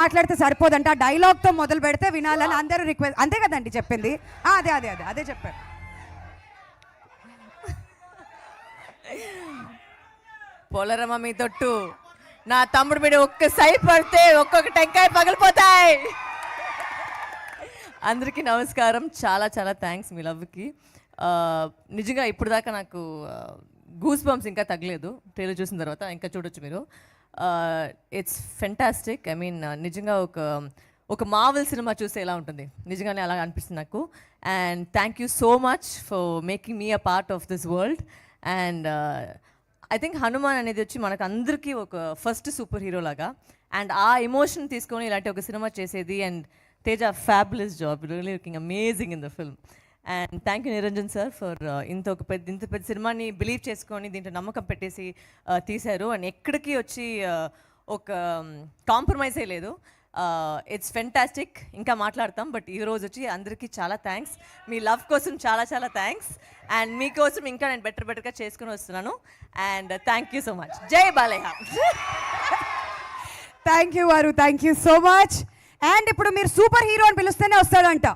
మాట్లాడితే సరిపోదంట, డైలాగ్తో మొదలు పెడితే వినాలని అందరూ రిక్వెస్ట్. అంతే కదండి చెప్పింది? అదే అదే అదే అదే చెప్పారు. పోలరమ్మ మీ తొట్టు, నా తమ్ముడు మీద ఒక్క సైడ్ పడితే ఒక్కొక్క టెంకాయ పగిలిపోతాయి. అందరికీ నమస్కారం. చాలా చాలా థ్యాంక్స్ మీ లవ్కి. నిజంగా ఇప్పుడు దాకా నాకు గూస్ బంప్స్ ఇంకా తగ్గలేదు. ట్రైలర్ చూసిన తర్వాత ఇంకా చూడొచ్చు మీరు. It's fantastic. ఐ మీన్ నిజంగా ఒక మార్వెల్ సినిమా చూస్తే ఎలా ఉంటుంది, నిజంగానే అలా అనిపిస్తుంది నాకు. And thank you so much for making me a part of this world. And I think Hanuman అనేది వచ్చి మనకు అందరికీ ఒక ఫస్ట్ సూపర్ హీరో లాగా. అండ్ ఆ ఎమోషన్ తీసుకొని ఇలాంటి ఒక సినిమా చేసేది. And Teja fabulous job, really looking amazing in the film. And thank you Niranjan sir for ఇంత పెద్ద సినిమాని బిలీవ్ చేసుకొని దీంట్లో నమ్మకం పెట్టేసి తీశారు. అండ్ ఎక్కడికి వచ్చి ఒక కాంప్రమైజే లేదు. It's fantastic. ఇంకా మాట్లాడతాం, బట్ ఈరోజు వచ్చి అందరికీ చాలా థ్యాంక్స్. మీ లవ్ కోసం చాలా చాలా థ్యాంక్స్. అండ్ మీకోసం ఇంకా నేను బెటర్గా చేసుకుని వస్తున్నాను. And thank you so much. జై బాలయ్య. థ్యాంక్ యూ వారు, thank you so much. And ఇప్పుడు మీరు సూపర్ హీరో అని పిలుస్తేనే వస్తాడంట.